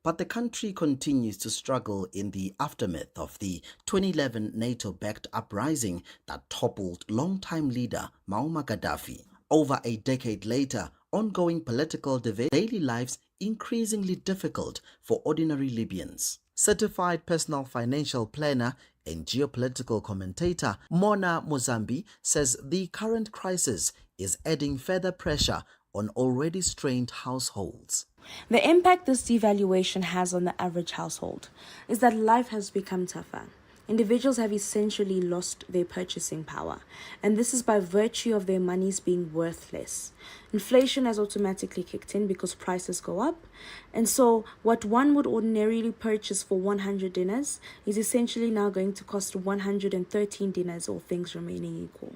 But the country continues to struggle in the aftermath of the 2011 NATO-backed uprising that toppled longtime leader Muammar Gaddafi. Over a decade later, ongoing political division makes daily lives increasingly difficult for ordinary Libyans. Certified personal financial planner and geopolitical commentator Mona Mozambi says the current crisis is adding further pressure on already strained households. The impact this devaluation has on the average household is that life has become tougher. Individuals have essentially lost their purchasing power, and this is by virtue of their monies being worth less. Inflation has automatically kicked in because prices go up, and so what one would ordinarily purchase for 100 dinars is essentially now going to cost 113 dinars, all things remaining equal.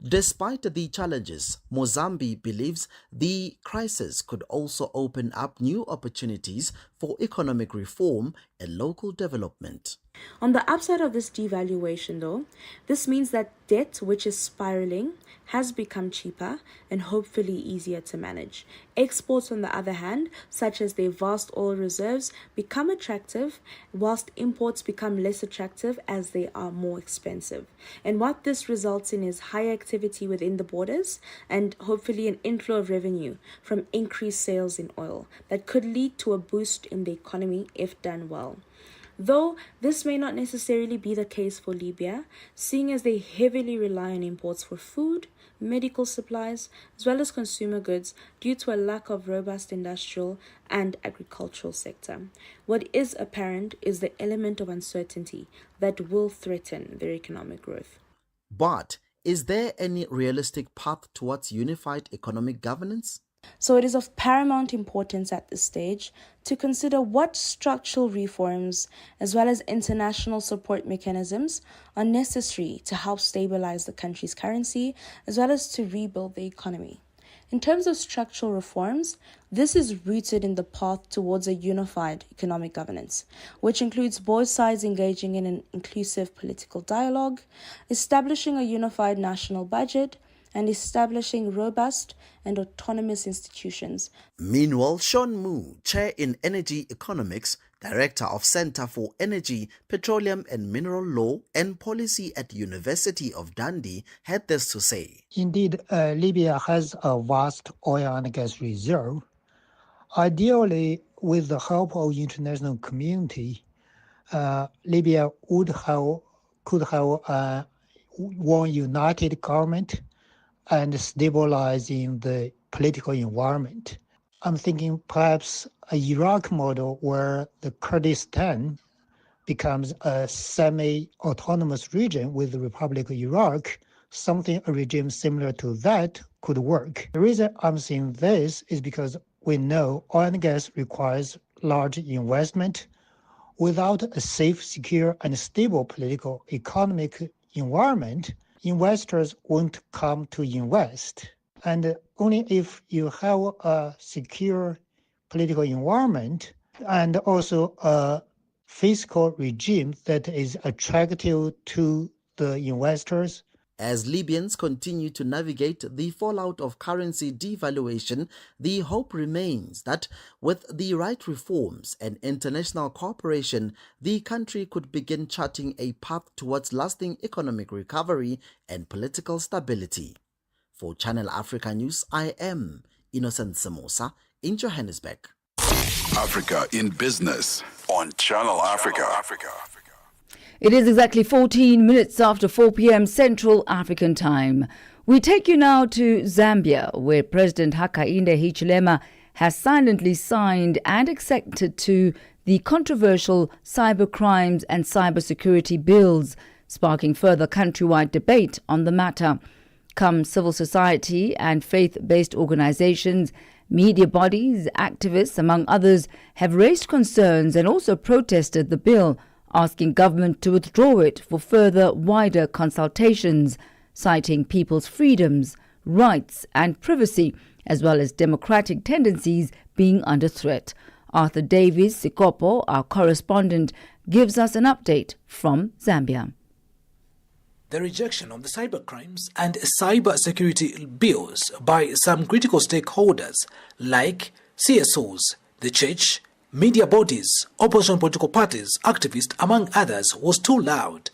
Despite the challenges, Mozambique believes the crisis could also open up new opportunities for economic reform and local development. On the upside of this devaluation, though, this means that debt, which is spiraling, has become cheaper and hopefully easier to manage. Exports, on the other hand, such as their vast oil reserves, become attractive, whilst imports become less attractive as they are more expensive. And what this results in is higher activity within the borders and hopefully an inflow of revenue from increased sales in oil that could lead to a boost in the economy if done well. Though this may not necessarily be the case for Libya, seeing as they heavily rely on imports for food, medical supplies, as well as consumer goods due to a lack of robust industrial and agricultural sector. What is apparent is the element of uncertainty that will threaten their economic growth. But is there any realistic path towards unified economic governance? So it is of paramount importance at this stage to consider what structural reforms as well as international support mechanisms are necessary to help stabilize the country's currency as well as to rebuild the economy. In terms of structural reforms, this is rooted in the path towards a unified economic governance, which includes both sides engaging in an inclusive political dialogue, establishing a unified national budget, and establishing robust and autonomous institutions. Meanwhile, Sean Moo, Chair in Energy Economics, Director of Center for Energy, Petroleum and Mineral Law and Policy at University of Dundee, had this to say. Indeed, Libya has a vast oil and gas reserve. Ideally, with the help of international community, Libya could have one united government and stabilizing the political environment. I'm thinking perhaps a Iraq model where the Kurdistan becomes a semi-autonomous region with the Republic of Iraq, a regime similar to that could work. The reason I'm saying this is because we know oil and gas requires large investment. Without a safe, secure, and stable political economic environment, investors won't come to invest. And only if you have a secure political environment and also a fiscal regime that is attractive to the investors. As Libyans continue to navigate the fallout of currency devaluation, the hope remains that with the right reforms and international cooperation, the country could begin charting a path towards lasting economic recovery and political stability. For Channel Africa News, I am Innocent Samosa in Johannesburg. Africa in Business on Channel Africa. It is exactly 14 minutes after 4 p.m. Central African Time. We take you now to Zambia, where President Hakainde Hichilema has silently signed and accepted to the controversial cyber crimes and cybersecurity bills, sparking further countrywide debate on the matter. Come civil society and faith-based organizations, media bodies, activists, among others, have raised concerns and also protested the bill, asking government to withdraw it for further wider consultations, citing people's freedoms, rights and privacy, as well as democratic tendencies being under threat. Arthur Davies Sikopo, our correspondent, gives us an update from Zambia. The rejection of the cybercrimes and cyber security bills by some critical stakeholders like CSOs, the church, media bodies, opposition political parties, activists, among others, was too loud.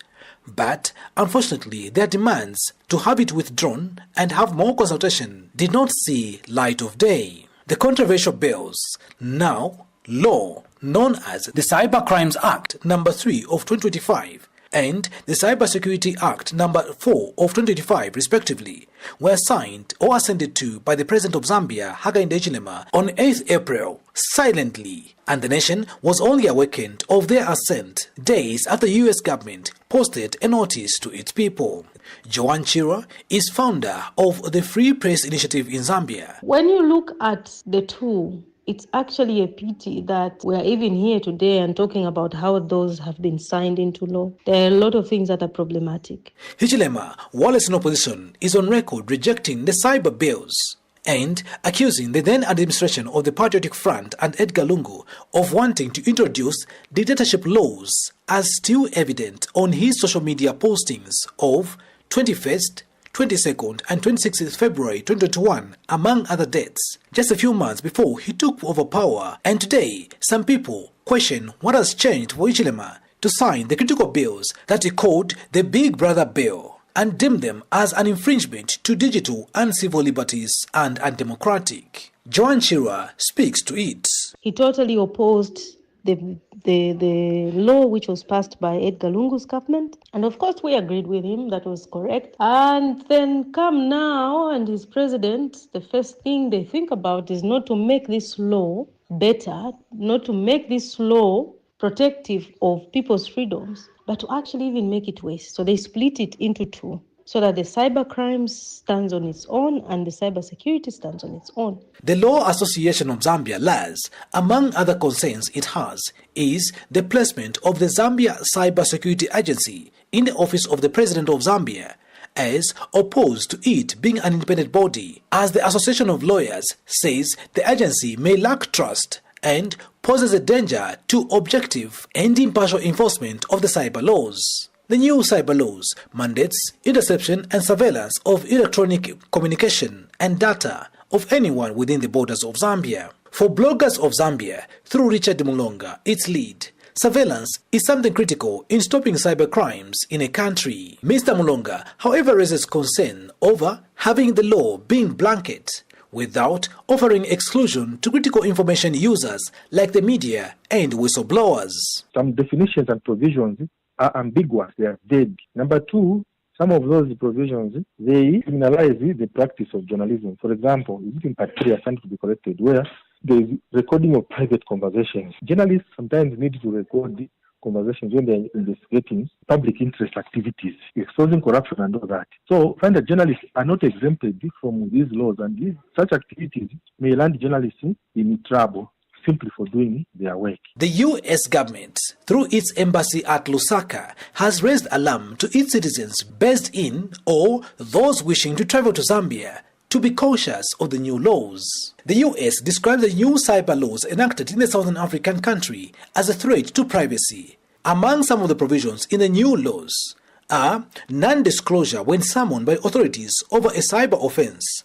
But, unfortunately, their demands to have it withdrawn and have more consultation did not see light of day. The controversial bills, now law, known as the Cyber Crimes Act No. 3 of 2025 and the Cyber Security Act No. 4 of 2025, respectively, were signed or ascended to by the President of Zambia, Hakainde Hichilema, on 8th April, silently, and the nation was only awakened of their assent days after the U.S. government posted a notice to its people. Joan Chira is founder of the Free Press Initiative in Zambia. When you look at the two, it's actually a pity that we are even here today and talking about how those have been signed into law. There are a lot of things that are problematic. Hichilema, while in opposition, is on record rejecting the cyber bills and accusing the then administration of the Patriotic Front and Edgar Lungu of wanting to introduce dictatorship laws, as still evident on his social media postings of 21st, 22nd and 26th February 2021, among other dates, just a few months before he took over power. And today, some people question what has changed for Hichilema to sign the critical bills that he called the Big Brother Bill and deemed them as an infringement to digital and civil liberties and undemocratic. Joan Chira speaks to it. He totally opposed the law which was passed by Edgar Lungu's government. And of course, we agreed with him, that was correct. And then come now, and his president, the first thing they think about is not to make this law better, not to make this law protective of people's freedoms, but to actually even make it worse. So they split it into two, so that the cyber crimes stands on its own and the cyber security stands on its own. The Law Association of Zambia, LAS, among other concerns it has, is the placement of the Zambia Cyber Security Agency in the office of the President of Zambia, as opposed to it being an independent body, as the Association of Lawyers says the agency may lack trust and poses a danger to objective and impartial enforcement of the cyber laws. The new cyber laws mandates interception and surveillance of electronic communication and data of anyone within the borders of Zambia. For bloggers of Zambia, through Richard Mulonga, its lead, surveillance is something critical in stopping cyber crimes in a country. Mr. Mulonga, however, raises concern over having the law being blanket without offering exclusion to critical information users like the media and whistleblowers. Some definitions and provisions are ambiguous, they are vague. Number two, some of those provisions, they criminalize the practice of journalism. For example, is it in particular something to be corrected where there is recording of private conversations. Journalists sometimes need to record conversations when they're investigating public interest activities, exposing corruption and all that. So find that journalists are not exempted from these laws, and such activities may land journalists in trouble simply for doing their work. The U.S. government, through its embassy at Lusaka, has raised alarm to its citizens based in or those wishing to travel to Zambia to be cautious of the new laws. The U.S. describes the new cyber laws enacted in the Southern African country as a threat to privacy. Among some of the provisions in the new laws are non-disclosure when summoned by authorities over a cyber offense,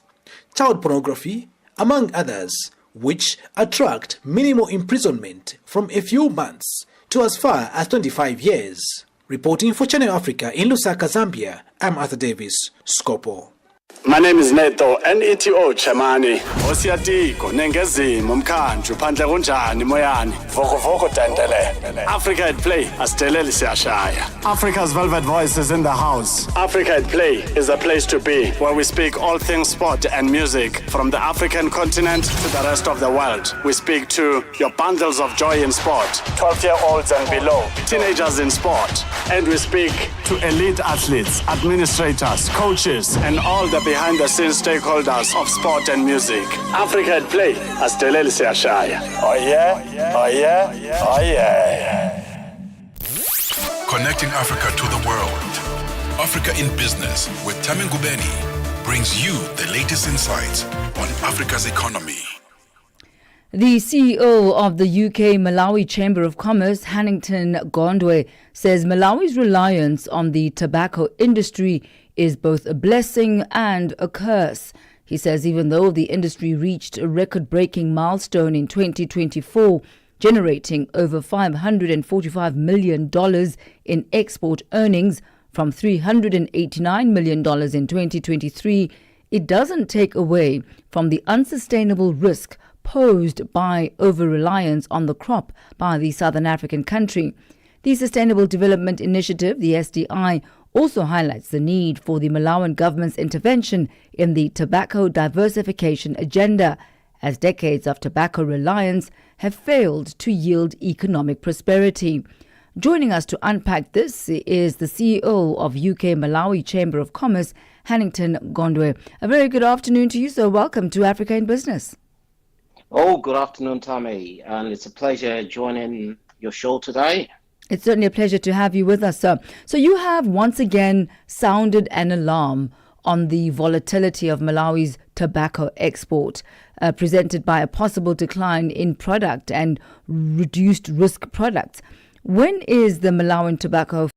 child pornography, among others, which attract minimal imprisonment from a few months to as far as 25 years. Reporting for Channel Africa in Lusaka, Zambia, I'm Arthur Davis, Scopo. My name is Neto, NETO Chamani. Osiyatiko nengezimo mkhanju phandle kunjani moyani. Voko tendele. Africa at Play asiteleli siyashaya. Africa's velvet voice is in the house. Africa at Play is a place to be where we speak all things sport and music from the African continent to the rest of the world. We speak to your bundles of joy in sport, 12-year-olds and below, teenagers in sport, and we speak to elite athletes, administrators, coaches, and all the behind-the-scenes stakeholders of sport and music. Africa at Play, asiteleli siyashaya. Oh yeah, oh yeah, oh yeah. Connecting Africa to the world. Africa in Business with Thami Ngubeni brings you the latest insights on Africa's economy. The CEO of the UK Malawi Chamber of Commerce, Hannington Gondwe, says Malawi's reliance on the tobacco industry is both a blessing and a curse. He says even though the industry reached a record-breaking milestone in 2024, generating over $545 million in export earnings from $389 million in 2023, it doesn't take away from the unsustainable risk posed by over-reliance on the crop by the Southern African country. The Sustainable Development Initiative, the SDI, also highlights the need for the Malawian government's intervention in the tobacco diversification agenda, as decades of tobacco reliance have failed to yield economic prosperity. Joining us to unpack this is the CEO of UK Malawi Chamber of Commerce, Hannington Gondwe. A very good afternoon to you, sir. Welcome to Africa in Business. Oh, good afternoon, Thami, and it's a pleasure joining your show today. It's certainly a pleasure to have you with us, sir. So you have once again sounded an alarm on the volatility of Malawi's tobacco export, presented by a possible decline in product and reduced risk products. When is the Malawian tobacco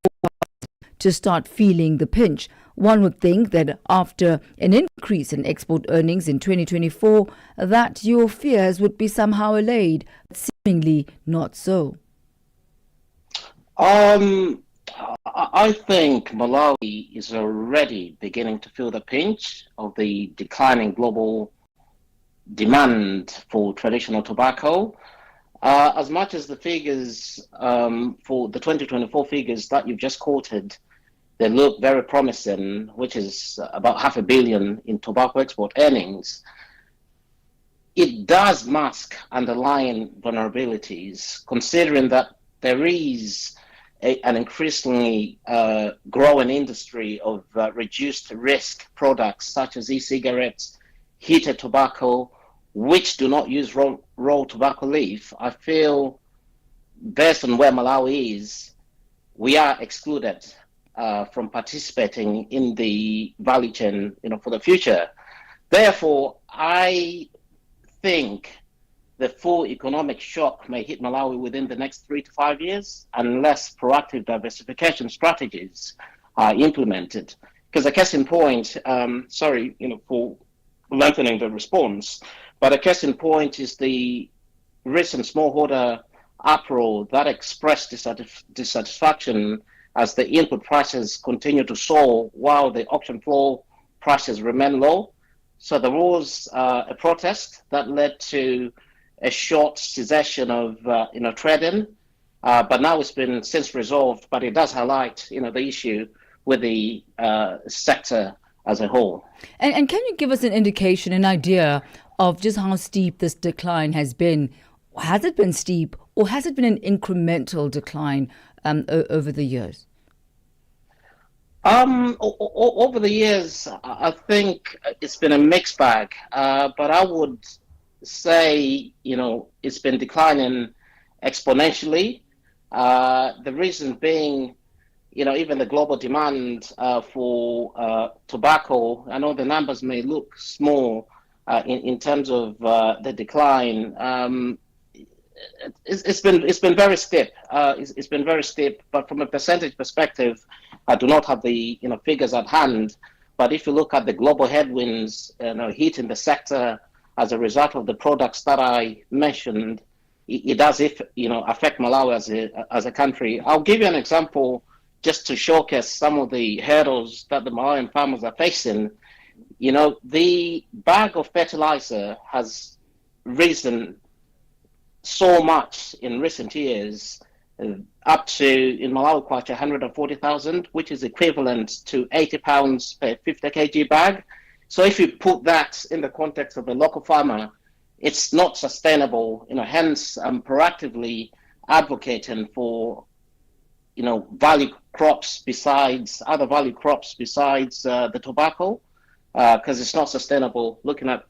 to start feeling the pinch? One would think that after an increase in export earnings in 2024, that your fears would be somehow allayed, but seemingly not so. I think Malawi is already beginning to feel the pinch of the declining global demand for traditional tobacco. As much as the figures for the 2024 figures that you've just quoted, they look very promising, which is about $500 million in tobacco export earnings. It does mask underlying vulnerabilities, considering that there is an increasingly growing industry of reduced risk products such as e-cigarettes, heated tobacco, which do not use raw tobacco leaf. I feel, based on where Malawi is, we are excluded from participating in the value chain, for the future. Therefore, I think the full economic shock may hit Malawi within the next 3 to 5 years unless proactive diversification strategies are implemented. Because a case in point, sorry, for lengthening the response, but a case in point is the recent smallholder uproar that expressed dissatisfaction as the input prices continue to soar while the auction floor prices remain low. So there was a protest that led to a short cessation of trading, but now it's been since resolved. But it does highlight the issue with the sector as a whole. And can you give us an indication, an idea of just how steep this decline has been? Has it been steep, or has it been an incremental decline over the years? Over the years, I think it's been a mixed bag, but I would say, it's been declining exponentially. The reason being, even the global demand for tobacco, I know the numbers may look small in terms of the decline. It's been very steep. It's been very steep, but from a percentage perspective, I do not have the figures at hand. But if you look at the global headwinds hitting the sector as a result of the products that I mentioned, it does affect Malawi as a country. I'll give you an example just to showcase some of the hurdles that the Malawian farmers are facing. The bag of fertilizer has risen so much in recent years, up to, in Malawi kwacha, 140,000, which is equivalent to £80 per 50 kg bag. So if you put that in the context of a local farmer, it's not sustainable. Hence I'm proactively advocating for, value crops besides the tobacco, because it's not sustainable. Looking at,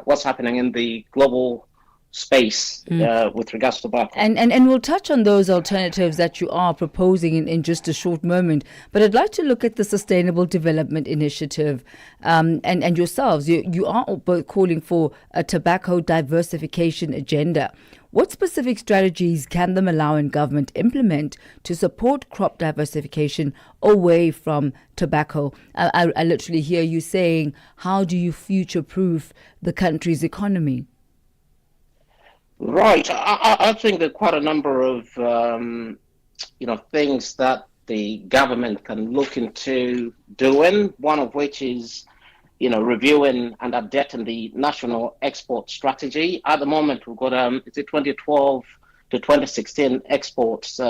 what's happening in the global space with regards to tobacco. And we'll touch on those alternatives that you are proposing in just a short moment. But I'd like to look at the Sustainable Development Initiative and yourselves. You are both calling for a tobacco diversification agenda. What specific strategies can the Malawian government implement to support crop diversification away from tobacco? I literally hear you saying, how do you future-proof the country's economy? Right. I think there are quite a number of things that the government can look into doing. One of which is reviewing and updating the national export strategy. At the moment, we've got it's a 2012 to 2016 exports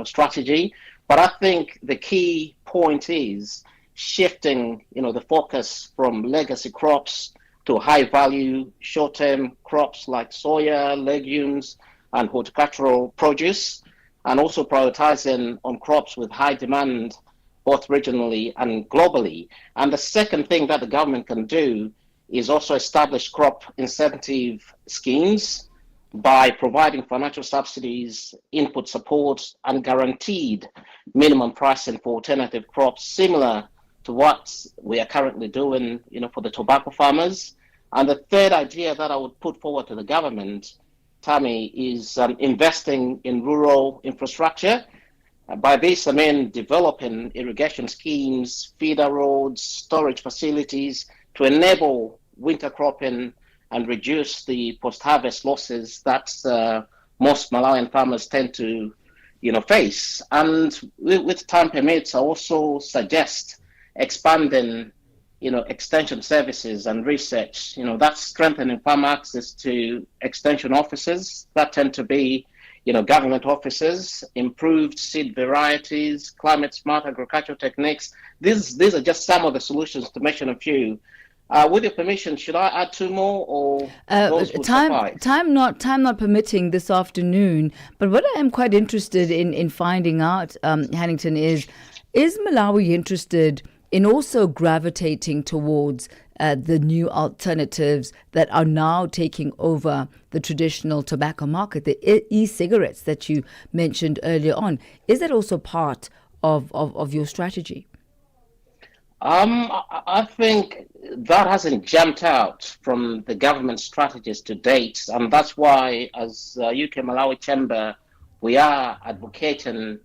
strategy. But I think the key point is shifting the focus from legacy crops to high value short term crops like soya, legumes, and horticultural produce, and also prioritizing on crops with high demand both regionally and globally. And the second thing that the government can do is also establish crop incentive schemes by providing financial subsidies, input support, and guaranteed minimum pricing for alternative crops, similar to what we are currently doing, for the tobacco farmers. And the third idea that I would put forward to the government, Thami, is investing in rural infrastructure. By this, I mean developing irrigation schemes, feeder roads, storage facilities to enable winter cropping and reduce the post-harvest losses that most Malawian farmers tend to, face. And with time permits, I also suggest expanding, extension services and research. That's strengthening farmer access to extension offices that tend to be government offices, improved seed varieties, climate smart agricultural techniques. These are just some of the solutions, to mention a few. With your permission, should I add two more, or those would suffice? Time not permitting this afternoon. But what I am quite interested in finding out, Hannington, is Malawi interested in also gravitating towards the new alternatives that are now taking over the traditional tobacco market, the e-cigarettes that you mentioned earlier on. Is that also part of your strategy? I think that hasn't jumped out from the government strategies to date, and that's why, as UK Malawi Chamber, we are advocating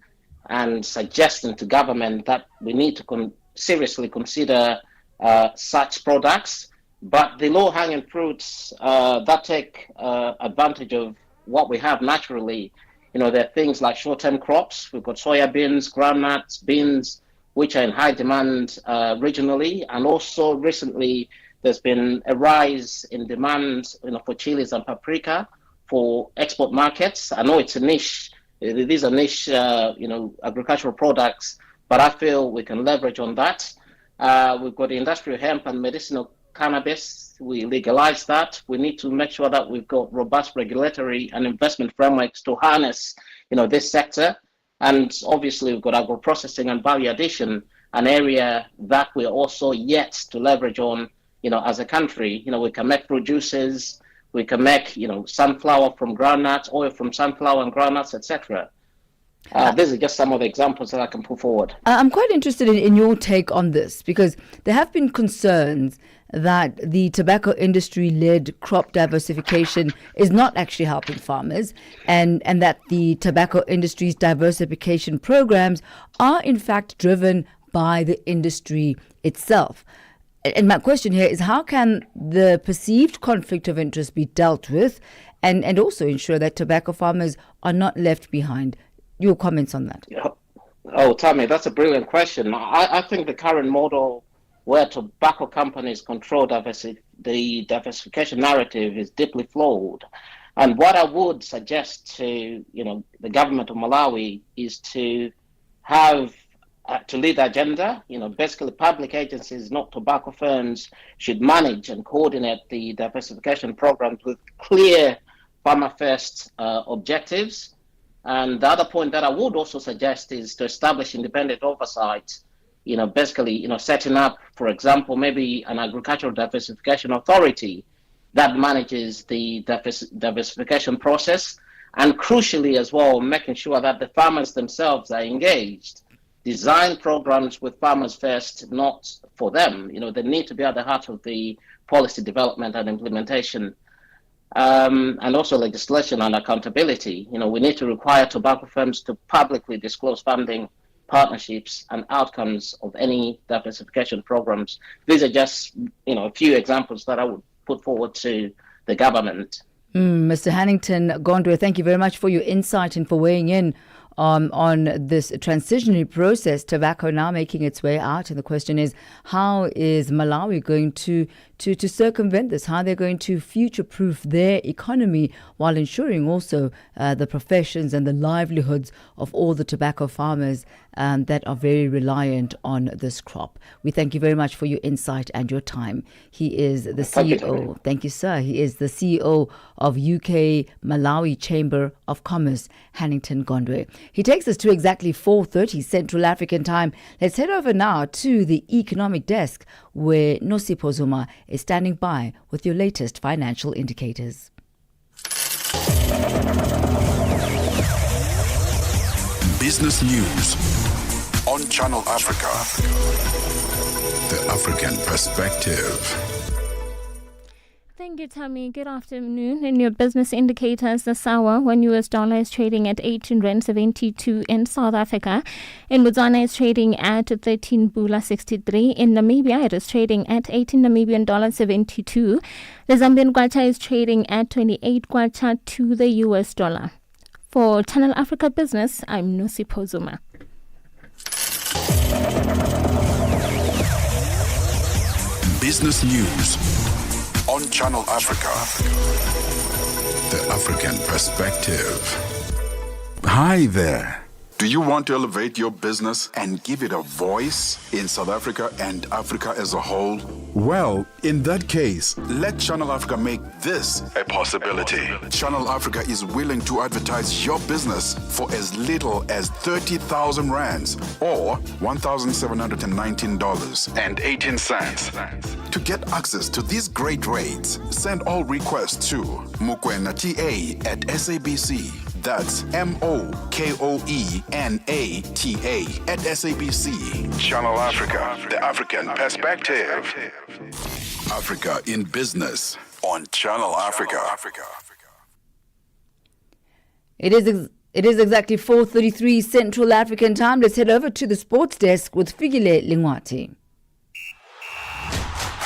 and suggesting to government that we need to seriously consider such products. But the low-hanging fruits that take advantage of what we have naturally, there are things like short-term crops. We've got soya beans, groundnuts, beans, which are in high demand regionally. And also recently, there's been a rise in demand for chilies and paprika for export markets. I know it's a niche. These are niche, agricultural products, but I feel we can leverage on that. We've got industrial hemp and medicinal cannabis. We legalize that. We need to make sure that we've got robust regulatory and investment frameworks to harness, this sector. And obviously, we've got agro-processing and value addition, an area that we're also yet to leverage on, as a country. We can make fruit juices, we can make, sunflower from groundnuts, oil from sunflower and groundnuts, etc. These are just some of the examples that I can put forward. I'm quite interested in your take on this, because there have been concerns that the tobacco industry-led crop diversification is not actually helping farmers, and that the tobacco industry's diversification programs are in fact driven by the industry itself. And my question here is, how can the perceived conflict of interest be dealt with and also ensure that tobacco farmers are not left behind? Your comments on that? Oh, Thami, that's a brilliant question. I think the current model where tobacco companies control the diversification narrative is deeply flawed. And what I would suggest to the government of Malawi is to have to lead the agenda. Basically public agencies, not tobacco firms, should manage and coordinate the diversification programs with clear farmer first objectives. And the other point that I would also suggest is to establish independent oversight, basically, setting up, for example, maybe an agricultural diversification authority that manages the diversification process, and crucially as well, making sure that the farmers themselves are engaged. Design programs with farmers first, not for them. They need to be at the heart of the policy development and implementation. And also legislation and accountability. We need to require tobacco firms to publicly disclose funding, partnerships, and outcomes of any diversification programs. These are just, a few examples that I would put forward to the government. Mr. Hannington Gondwe, thank you very much for your insight and for weighing in on this transitionary process. Tobacco now making its way out, and the question is, how is Malawi going to circumvent this? How they're going to future-proof their economy while ensuring also the professions and the livelihoods of all the tobacco farmers that are very reliant on this crop. We thank you very much for your insight and your time. He is the CEO. Thank you, sir. He is the CEO of UK Malawi Chamber of Commerce, Hannington Gondwe. He takes us to exactly 4:30 Central African time. Let's head over now to the economic desk, where Nosipho Zuma is standing by with your latest financial indicators. Business news on Channel Africa. The African perspective. Thank you, Thami. Good afternoon. In your business indicators this hour, one US dollar is trading at 18.72 in South Africa. In Botswana, it's trading at 13 Bula 63. In Namibia, it is trading at 18 Namibian dollars 72. The Zambian kwacha is trading at 28 kwacha to the US dollar. For Channel Africa Business, I'm Nosipho Zuma. Business news on Channel Africa. The African perspective. Hi there. Do you want to elevate your business and give it a voice in South Africa and Africa as a whole? Well, in that case, let Channel Africa make this a possibility. Channel Africa is willing to advertise your business for as little as 30,000 rands or $1,719.18. To get access to these great rates, send all requests to mukwenata@SABC. That's MOKOENATA@SABC. Channel Africa, the African perspective. Africa in business on Channel Africa. It is exactly 4:33 Central African time. Let's head over to the sports desk with Figile Lingwati.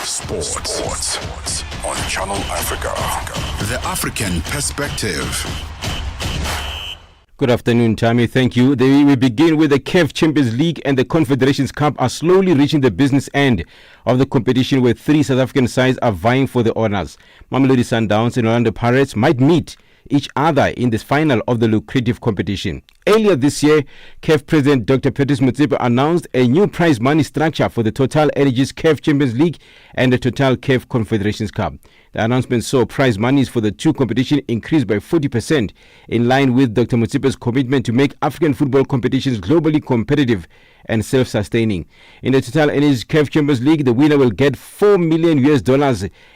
Sports on Channel Africa. The African perspective. Good afternoon, Thami. Thank you. We begin with the CAF Champions League and the Confederations Cup are slowly reaching the business end of the competition, where three South African sides are vying for the honours. Mamelodi Sundowns and Orlando Pirates might meet each other in the final of the lucrative competition. Earlier this year, CAF President Dr. Patrice Motsepe announced a new prize money structure for the Total Energies CAF Champions League and the Total CAF Confederations Cup. The announcement saw prize monies for the two competitions increase by 40%, in line with Dr. Motsepe's commitment to make African football competitions globally competitive and self-sustaining. In the Total Energies CAF Champions League, the winner will get $4 million,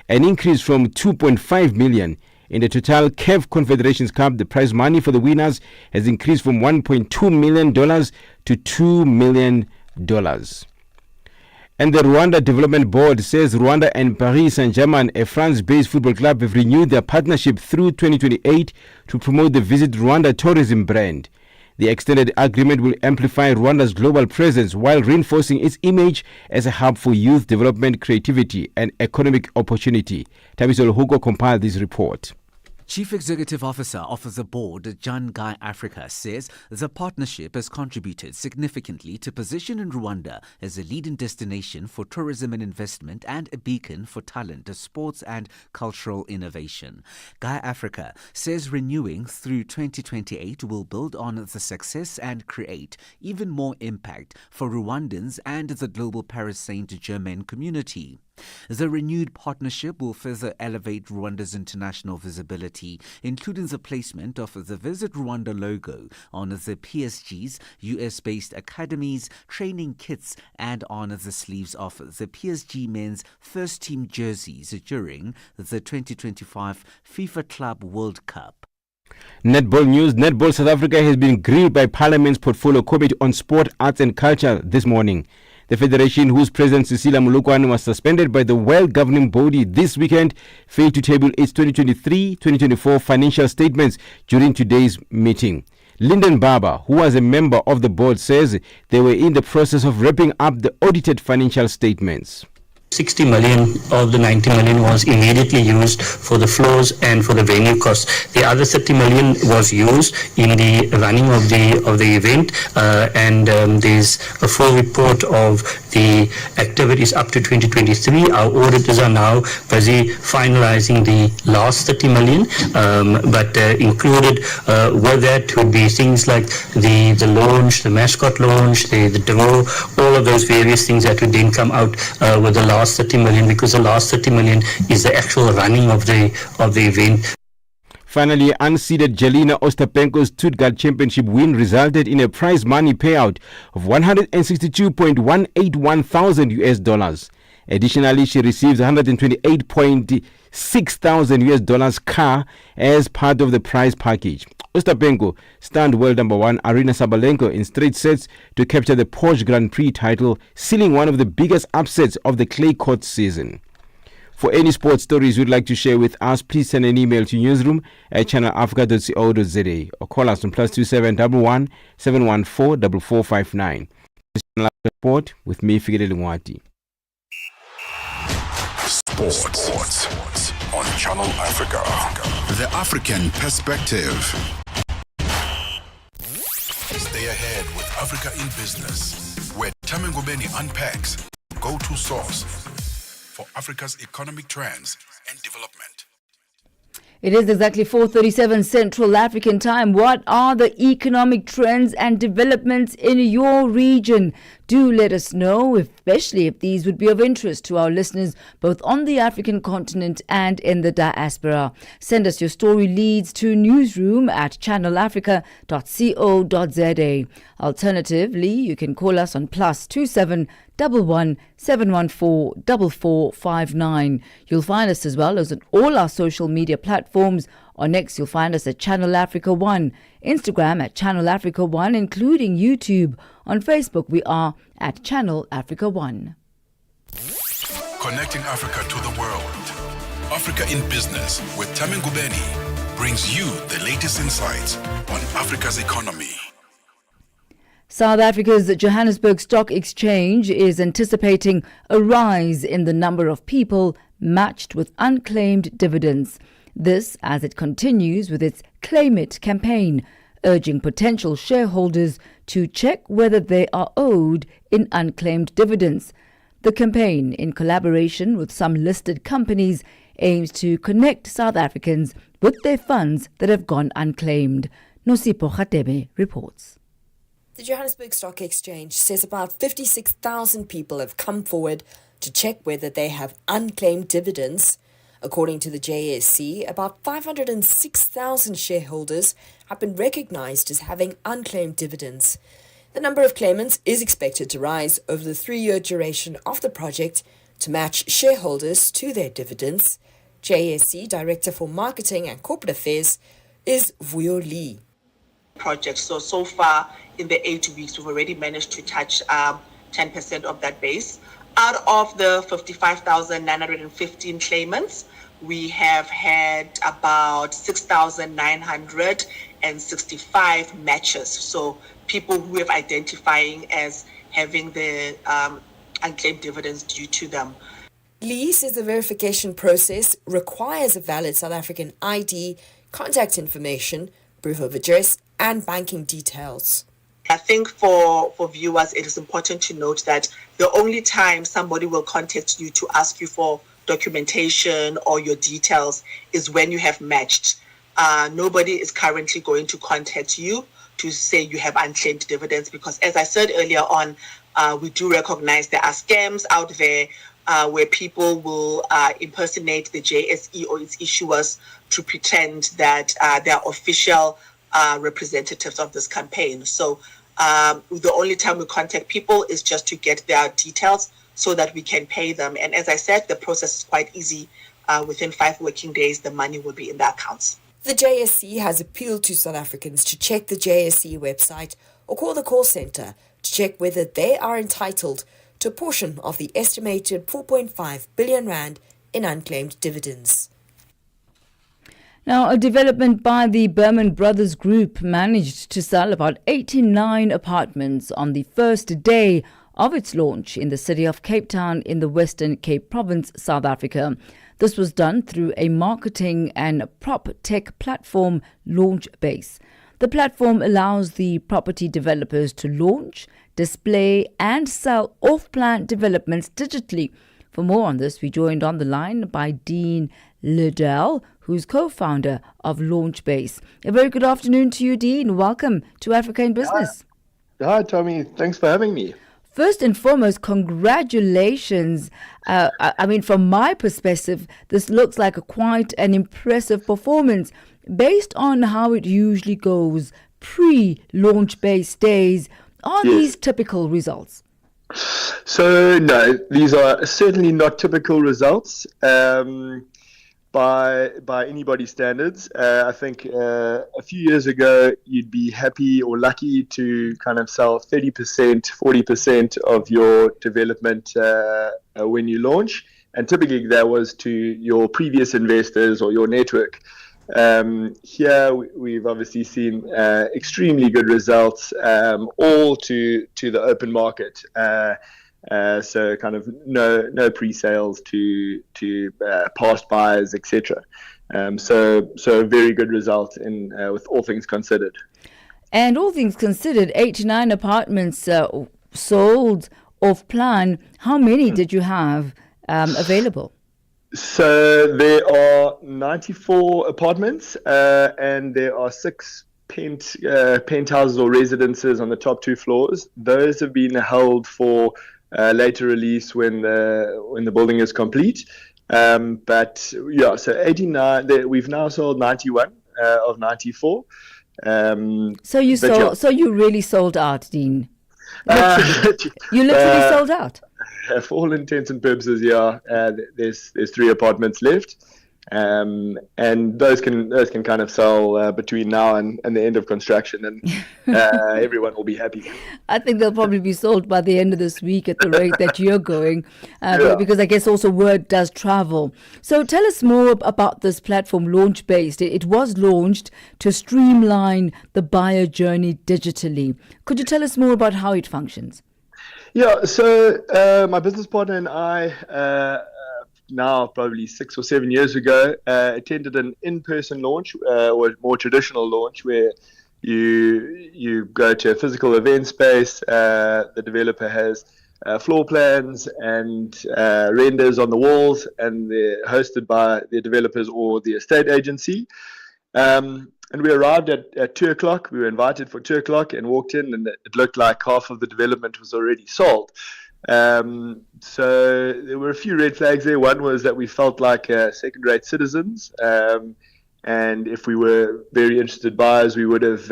an increase from $2.5 million. In the Total CAF Confederations Cup, the prize money for the winners has increased from $1.2 million to $2 million. And the Rwanda Development Board says Rwanda and Paris Saint-Germain, a France-based football club, have renewed their partnership through 2028 to promote the Visit Rwanda tourism brand. The extended agreement will amplify Rwanda's global presence while reinforcing its image as a hub for youth development, creativity, and economic opportunity. Tabiso Hugo compiled this report. Chief Executive Officer of the board, John Guy Africa, says the partnership has contributed significantly to position Rwanda as a leading destination for tourism and investment and a beacon for talent, sports and cultural innovation. Guy Africa says renewing through 2028 will build on the success and create even more impact for Rwandans and the global Paris Saint-Germain community. The renewed partnership will further elevate Rwanda's international visibility, including the placement of the Visit Rwanda logo on the PSG's US-based academies, training kits, and on the sleeves of the PSG men's first team jerseys during the 2025 FIFA Club World Cup. Netball news. Netball South Africa has been grilled by Parliament's Portfolio Committee on Sport, Arts and Culture this morning. The federation, whose president Cecilia Mulukwane was suspended by the well-governing body this weekend, failed to table its 2023-2024 financial statements during today's meeting. Lyndon Barber, who was a member of the board, says they were in the process of wrapping up the audited financial statements. 60 million of the 90 million was immediately used for the floors and for the venue costs. The other 30 million was used in the running of the event, and there's a full report of the activities up to 2023. Our auditors are now busy finalizing the last 30 million, but included with that would be things like the launch, the mascot launch, the draw, all of those various things that would then come out with the last 30 million, because the last 30 million is the actual running of the event. Finally, unseeded Jelena Ostapenko's Stuttgart Championship win resulted in a prize money payout of $162.181 thousand US. Additionally, she received $128.6 thousand US car as part of the prize package. Ostapenko stunned world number one Arina Sabalenko in straight sets to capture the Porsche Grand Prix title, sealing one of the biggest upsets of the clay court season. For any sports stories you'd like to share with us, please send an email to newsroom@channelafrica.co.za or call us on +2711 714 4459. This is Channel Africa Sport with me, Fikile Lingwati. Sports on Channel Africa. The African perspective. Stay ahead with Africa in Business, where Thami Ngubeni unpacks go-to source for Africa's economic trends and development. It is exactly 4:37 Central African Time. What are the economic trends and developments in your region? Do let us know, especially if these would be of interest to our listeners both on the African continent and in the diaspora. Send us your story leads to newsroom@channelafrica.co.za. Alternatively, you can call us on +27 11 714 4459. You'll find us as well as on all our social media platforms. On X, you'll find us at Channel Africa 1, Instagram at Channel Africa 1, including YouTube. On Facebook, we are at Channel Africa 1. Connecting Africa to the world. Africa in Business with Thami Ngubeni brings you the latest insights on Africa's economy. South Africa's Johannesburg Stock Exchange is anticipating a rise in the number of people matched with unclaimed dividends. This as it continues with its Claim It campaign, urging potential shareholders to check whether they are owed in unclaimed dividends. The campaign, in collaboration with some listed companies, aims to connect South Africans with their funds that have gone unclaimed. Nosipo Khatebe reports. The Johannesburg Stock Exchange says about 56,000 people have come forward to check whether they have unclaimed dividends. According to the JSE, about 506,000 shareholders have been recognized as having unclaimed dividends. The number of claimants is expected to rise over the 3-year duration of the project to match shareholders to their dividends. JSE Director for Marketing and Corporate Affairs is Vuyo Lee. Project. So far in the 8 weeks, we've already managed to touch 10% of that base. Out of the 55,915 claimants, we have had about 6,965 matches. So people who have identifying as having the unclaimed dividends due to them. Lee says the verification process requires a valid South African ID, contact information, proof of address, and banking details. I think for viewers, it is important to note that the only time somebody will contact you to ask you for documentation or your details is when you have matched. Nobody is currently going to contact you to say you have unclaimed dividends because, as I said earlier on, we do recognize there are scams out there where people will impersonate the JSE or its issuers to pretend that they are official representatives of this campaign. So the only time we contact people is just to get their details so that we can pay them. And as I said, the process is quite easy. Within 5 working days, the money will be in the accounts. The JSE has appealed to South Africans to check the JSE website or call the call centre to check whether they are entitled to a portion of the estimated 4.5 billion rand in unclaimed dividends. Now, a development by the Berman Brothers Group managed to sell about 89 apartments on the first day of its launch in the city of Cape Town in the Western Cape Province, South Africa. This was done through a marketing and prop tech platform, Launchbase. The platform allows the property developers to launch, display and sell off-plan developments digitally. For more on this, we joined on the line by Dean Liddell, who's co-founder of Launchbase. A very good afternoon to you, Dean. Welcome to Africa in Business. Hi, Tommy. Thanks for having me. First and foremost, congratulations. From my perspective, this looks like quite an impressive performance based on how it usually goes pre-Launchbase days. Are these typical results? So, no, these are certainly not typical results by anybody's standards. I think a few years ago, you'd be happy or lucky to kind of sell 30%, 40% of your development when you launch. And typically that was to your previous investors or your network. Here we've obviously seen extremely good results, all to the open market. So kind of no pre-sales to past buyers, etc. So a very good result in with all things considered. And all things considered, 89 apartments sold off plan. How many did you have available? So there are 94 apartments, and there are 6 penthouses or residences on the top 2 floors. Those have been held for later release when the building is complete. But yeah, so 89. We've now sold 91 of 94. So you really sold out, Dean. You literally sold out. For all intents and purposes, yeah. There's 3 apartments left, and those can kind of sell between now and the end of construction, and everyone will be happy. I think they'll probably be sold by the end of this week at the rate that you're going, because I guess also word does travel. So tell us more about this platform, Launchbase. It was launched to streamline the buyer journey digitally. Could you tell us more about how it functions? Yeah, so my business partner and I, now probably 6 or 7 years ago, attended an in-person launch, or more traditional launch, where you go to a physical event space. The developer has floor plans and renders on the walls, and they're hosted by the developers or the estate agency. And we arrived at 2 o'clock. We were invited for 2 o'clock and walked in, and it looked like half of the development was already sold. So there were a few red flags there. One was that we felt like second-rate citizens. And if we were very interested buyers, we would have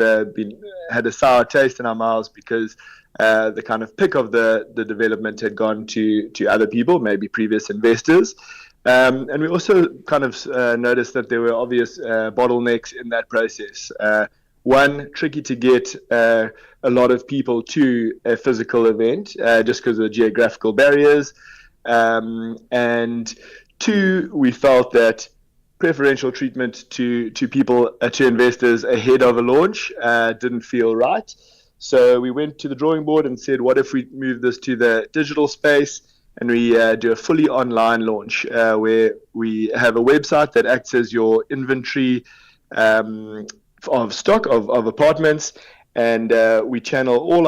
had a sour taste in our mouths, because the kind of pick of the development had gone to other people, maybe previous investors. And we also kind of noticed that there were obvious bottlenecks in that process. One, tricky to get a lot of people to a physical event just because of the geographical barriers. And 2, we felt that preferential treatment to people, to investors ahead of a launch didn't feel right. So we went to the drawing board and said, what if we move this to the digital space? And we do a fully online launch where we have a website that acts as your inventory of stock of apartments. And we channel all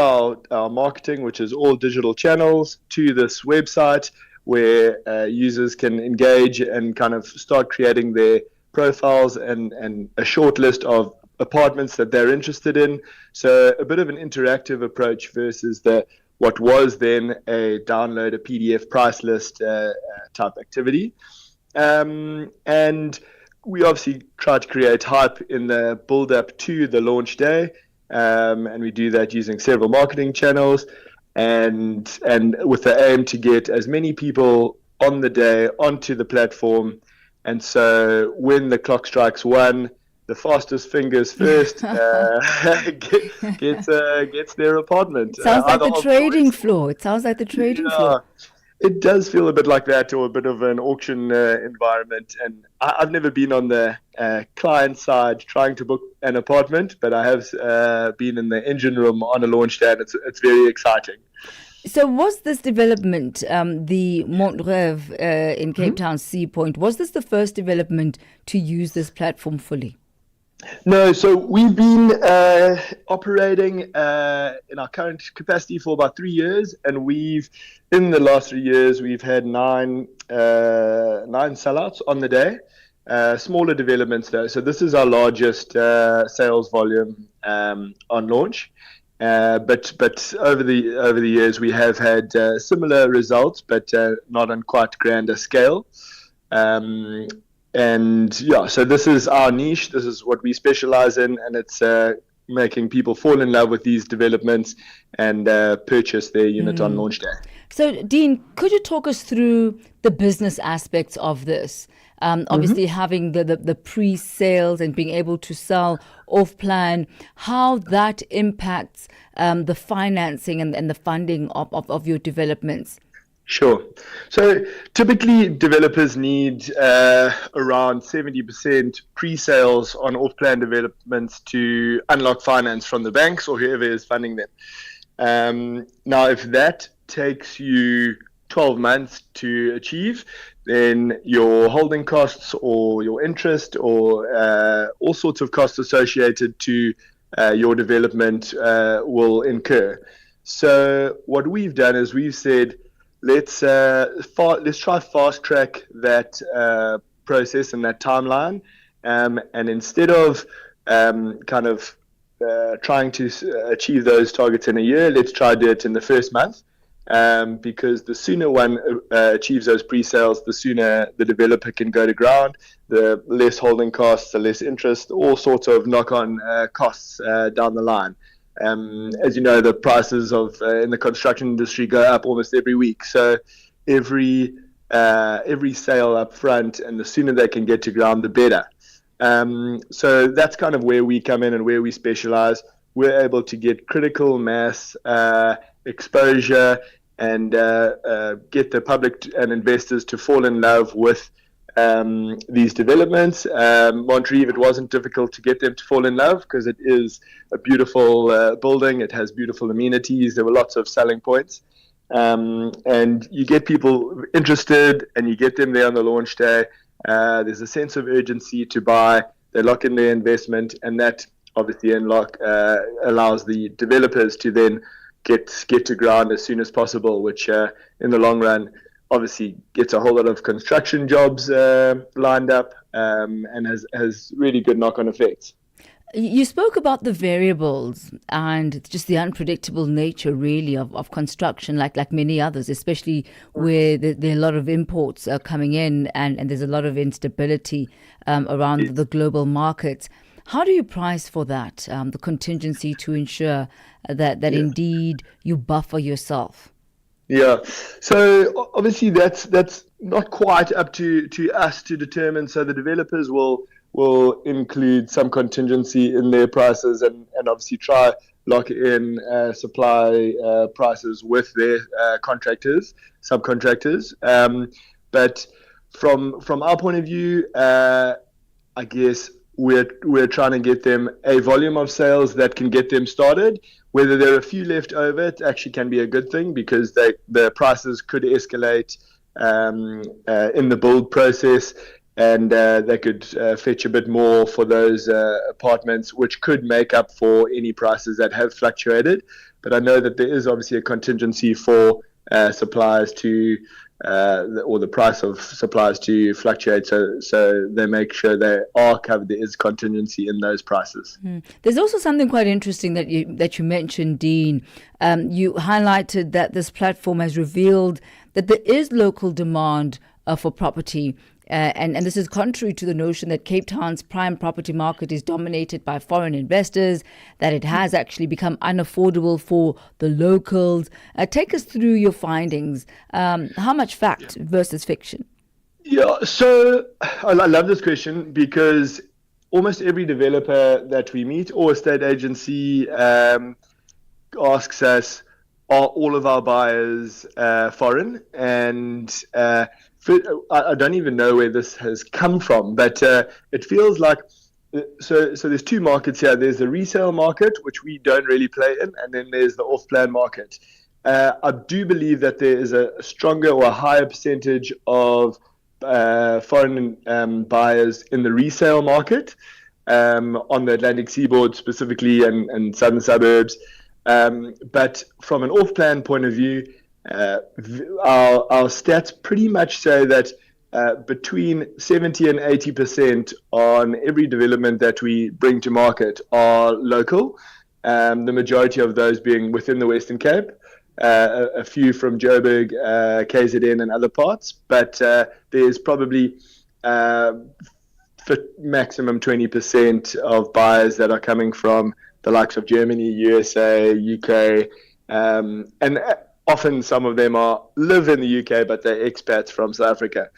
our marketing, which is all digital channels, to this website where users can engage and kind of start creating their profiles and a short list of apartments that they're interested in. So a bit of an interactive approach versus what was then a download a PDF price list type activity. And we obviously try to create hype in the build up to the launch day. And we do that using several marketing channels and with the aim to get as many people on the day onto the platform. And so when the clock strikes 1, the fastest fingers first gets their apartment. Sounds like the trading floor. It sounds like the trading floor. It does feel a bit like that, or a bit of an auction environment. And I've never been on the client side trying to book an apartment, but I have been in the engine room on a launch day, and it's very exciting. So was this development, the Montreuve in Cape Town Sea Point, was this the first development to use this platform fully? No, so we've been operating in our current capacity for about 3 years, and in the last 3 years, we've had nine sellouts on the day. Smaller developments though. So this is our largest sales volume on launch. But over the years, we have had similar results, but not on quite grander scale. And yeah, so this is our niche. This is what we specialize in, and it's making people fall in love with these developments and purchase their unit on launch day. So, Dean, could you talk us through the business aspects of this? Obviously, having the pre-sales and being able to sell off-plan, how that impacts the financing and the funding of your developments. Sure. So typically developers need around 70% pre-sales on off-plan developments to unlock finance from the banks or whoever is funding them. Now, if that takes you 12 months to achieve, then your holding costs or your interest or all sorts of costs associated to your development will incur. So what we've done is we've said, let's try fast track that process and that timeline, and instead of trying to achieve those targets in a year, let's try to do it in the first month, because the sooner one achieves those pre-sales, the sooner the developer can go to ground, the less holding costs, the less interest, all sorts of knock-on costs down the line. As you know, the prices in the construction industry go up almost every week. So every sale up front, and the sooner they can get to ground, the better. So that's kind of where we come in and where we specialize. We're able to get critical mass exposure and get the public and investors to fall in love with these developments. Montreuve, it wasn't difficult to get them to fall in love because it is a beautiful building. It has beautiful amenities. There were lots of selling points. And you get people interested and you get them there on the launch day. There's a sense of urgency to buy. They lock in their investment, and that obviously allows the developers to then get to ground as soon as possible, which in the long run obviously gets a whole lot of construction jobs lined up, and has really good knock-on effects. You spoke about the variables and just the unpredictable nature, really, of construction, like many others, especially where there are a lot of imports coming in and there's a lot of instability around the global markets. How do you price for that, the contingency to ensure that indeed you buffer yourself? Yeah, so obviously that's not quite up to us to determine. So the developers will include some contingency in their prices and obviously try lock in supply prices with their subcontractors. But from our point of view, I guess we're trying to get them a volume of sales that can get them started. Whether there are a few left over, it actually can be a good thing because the prices could escalate in the build process, and they could fetch a bit more for those apartments, which could make up for any prices that have fluctuated. But I know that there is obviously a contingency for suppliers to or the price of supplies to fluctuate, so they make sure they are covered. There is contingency in those prices. There's also something quite interesting that you mentioned, Dean. You highlighted that this platform has revealed that there is local demand for property. And this is contrary to the notion that Cape Town's prime property market is dominated by foreign investors, that it has actually become unaffordable for the locals. Take us through your findings. How much fact versus fiction? Yeah, so I love this question because almost every developer that we meet or estate agency asks us, are all of our buyers foreign? And I don't even know where this has come from, but it feels like so there's two markets here. There's the resale market, which we don't really play in, and then there's the off-plan market. I do believe that there is a stronger or a higher percentage of foreign buyers in the resale market on the Atlantic seaboard specifically and southern suburbs. But from an off-plan point of view, our stats pretty much say that between 70 and 80% on every development that we bring to market are local. The majority of those being within the Western Cape. A few from Joburg, KZN, and other parts, but there's probably maximum 20% of buyers that are coming from the likes of Germany, USA, UK, and often some of them live in the UK, but they're expats from South Africa,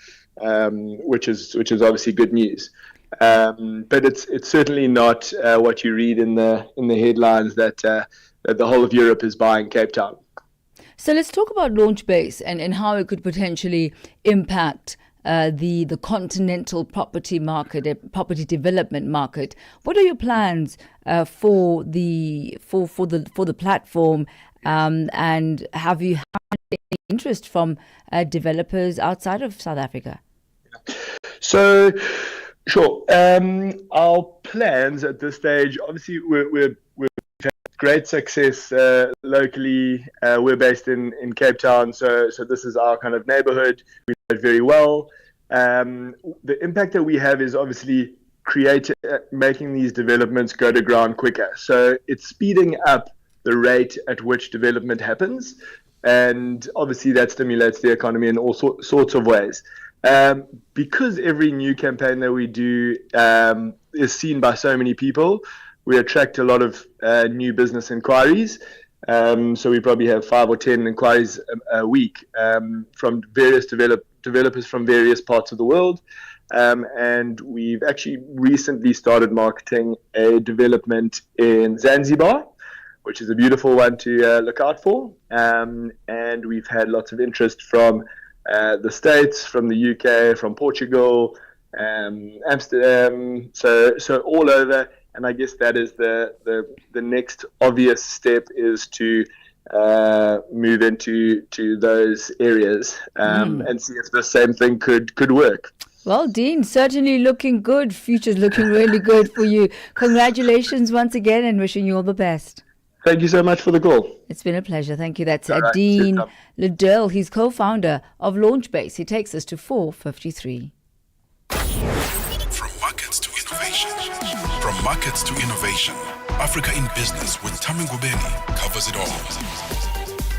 which is obviously good news. But it's certainly not what you read in the headlines that the whole of Europe is buying Cape Town. So let's talk about Launchbase and how it could potentially impact the continental property market, property development market. What are your plans for the platform, and have you had any interest from developers outside of South Africa? So, sure. Our plans at this stage, obviously, we've had great success locally. We're based in Cape Town, so this is our kind of neighborhood. We know it very well. The impact that we have is obviously making these developments go to ground quicker. So it's speeding up the rate at which development happens, and obviously that stimulates the economy in all sorts of ways. Because every new campaign that we do is seen by so many people, we attract a lot of new business inquiries. So we probably have 5 or 10 inquiries a week from various developers from various parts of the world. And we've actually recently started marketing a development in Zanzibar, which is a beautiful one to look out for. And we've had lots of interest from the States, from the UK, from Portugal, Amsterdam, so all over. And I guess that is the next obvious step is to move into those areas and see if the same thing could work. Well, Dean, certainly looking good. Future's looking really good for you. Congratulations once again, and wishing you all the best. Thank you so much for the call. It's been a pleasure. Thank you. That's All right. Dean Liddell. He's co-founder of Launchbase. He takes us to 4:53. From markets to innovation. From markets to innovation. Africa in Business with Thami Ngubeni covers it all.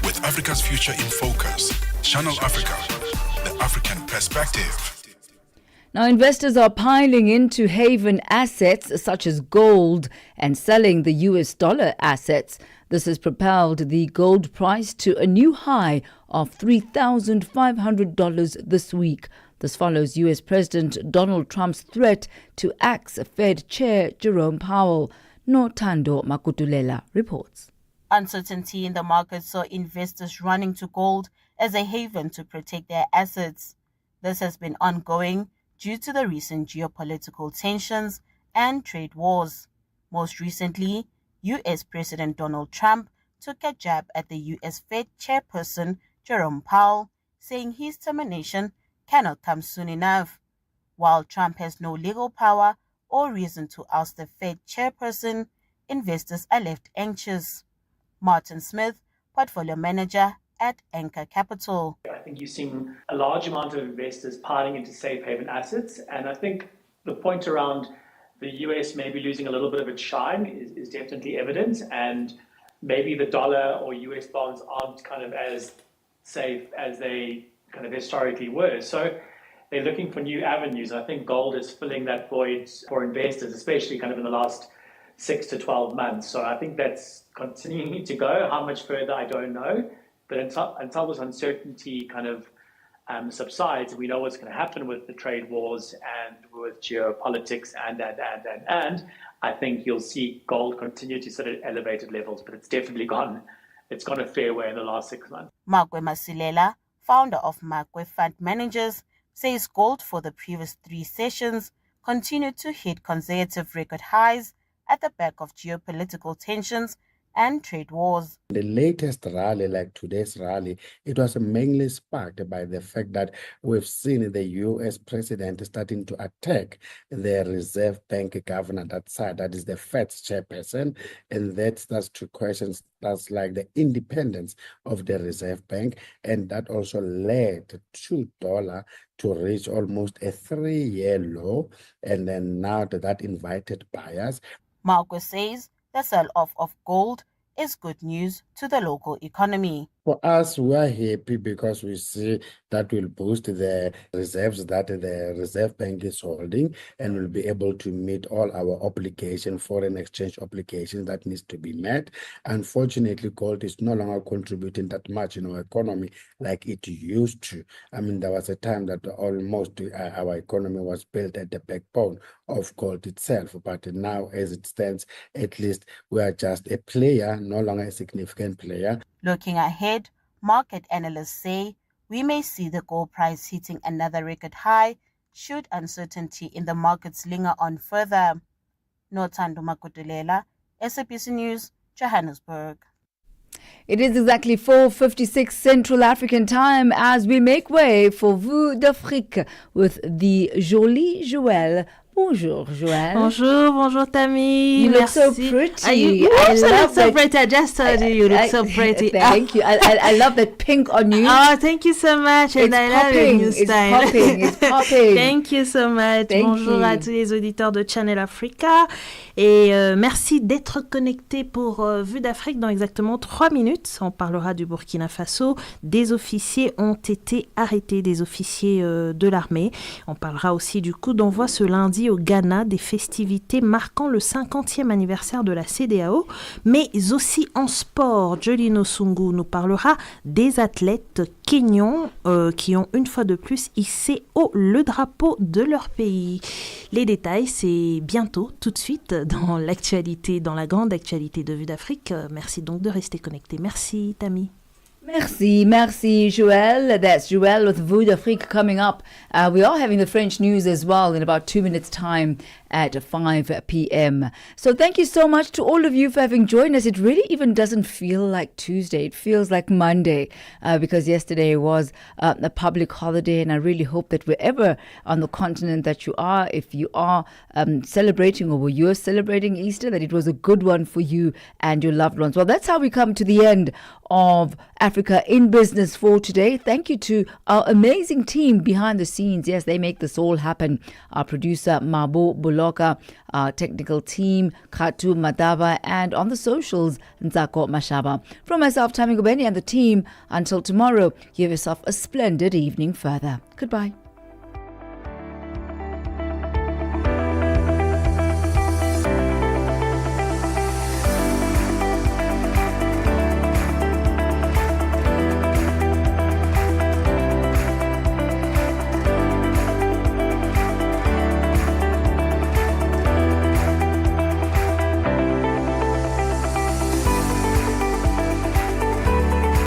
With Africa's future in focus. Channel Africa, the African perspective. Now, investors are piling into haven assets such as gold and selling the US dollar assets. This has propelled the gold price to a new high of $3,500 this week. This follows US President Donald Trump's threat to axe Fed Chair Jerome Powell. Notando Makutulela reports. Uncertainty in the market saw investors running to gold as a haven to protect their assets. This has been ongoing due to the recent geopolitical tensions and trade wars. Most recently, US President Donald Trump took a jab at the US Fed chairperson Jerome Powell, saying his termination cannot come soon enough. While Trump has no legal power or reason to oust the Fed chairperson, investors are left anxious. Martin Smith, portfolio manager at Anchor Capital. I think you're seeing a large amount of investors piling into safe haven assets, and I think the point around the US maybe losing a little bit of its shine is definitely evident, and maybe the dollar or US bonds aren't kind of as safe as they kind of historically were. So they're looking for new avenues. I think gold is filling that void for investors, especially kind of in the last 6 to 12 months. So I think that's continuing to go. How much further, I don't know. But until this uncertainty kind of subsides, we know what's going to happen with the trade wars and with geopolitics and I think you'll see gold continue to sit at elevated levels, but it's definitely gone a fair way in the last 6 months. Makwe Masilela, founder of Makwe Fund Managers, says gold for the previous 3 sessions continued to hit consecutive record highs at the back of geopolitical tensions and trade wars. The latest rally, like today's rally, it was mainly sparked by the fact that we've seen the U.S. president starting to attack the Reserve Bank governor, that is the Fed's chairperson, and that starts to question that's like the independence of the Reserve Bank, and that also led to dollar to reach almost a 3-year low, and then now that invited buyers. Marcus says the sell-off of gold is good news to the local economy. For us, we are happy because we see that will boost the reserves that the Reserve Bank is holding, and will be able to meet all our obligations, foreign exchange obligations that needs to be met. Unfortunately, gold is no longer contributing that much in our economy like it used to. I mean, there was a time that almost our economy was built at the backbone of gold itself, but now as it stands, at least we are just a player, no longer a significant player. Looking ahead, market analysts say we may see the gold price hitting another record high should uncertainty in the markets linger on further. Nothando Makutulela, SABC News, Johannesburg. It is exactly 4:56 Central African Time as we make way for Vue d'Afrique with the jolie Joël. Bonjour, Joël. Bonjour, Thami. You look Merci. so pretty. You look so pretty. I just told you look so pretty. Thank you. I love that pink on you. Oh, thank you so much. And I love your new style. It's popping. Thank you so much. Bonjour à tous les auditeurs de Channel Africa. Et merci d'être connectés pour Vue d'Afrique dans exactement 3 minutes. On parlera du Burkina Faso. Des officiers ont été arrêtés, des officiers de l'armée. On parlera aussi du coup d'envoi ce lundi au Ghana des festivités marquant le 50e anniversaire de la CEDEAO, mais aussi en sport. Jolino Sungu nous parlera des athlètes kenyans qui ont une fois de plus hissé haut le drapeau de leur pays. Les détails, c'est bientôt, tout de suite, dans l'actualité, dans la grande actualité de Vue d'Afrique. Merci donc de rester connecté. Merci, Thami. Merci, Joël. That's Joël with Vue d'Afrique coming up. We are having the French news as well in about 2 minutes' time at 5 p.m. So thank you so much to all of you for having joined us. It really even doesn't feel like Tuesday. It feels like Monday because yesterday was a public holiday, and I really hope that wherever on the continent that you are, if you are celebrating or you're celebrating Easter, that it was a good one for you and your loved ones. Well, that's how we come to the end of Africa in Business for today. Thank you to our amazing team behind the scenes. Yes, they make this all happen. Our producer, Mabo Buloka, our technical team, Khatu Madaba, and on the socials, Nzako Mashaba. From myself, Thami Ngubeni, and the team, until tomorrow, give yourself a splendid evening further. Goodbye.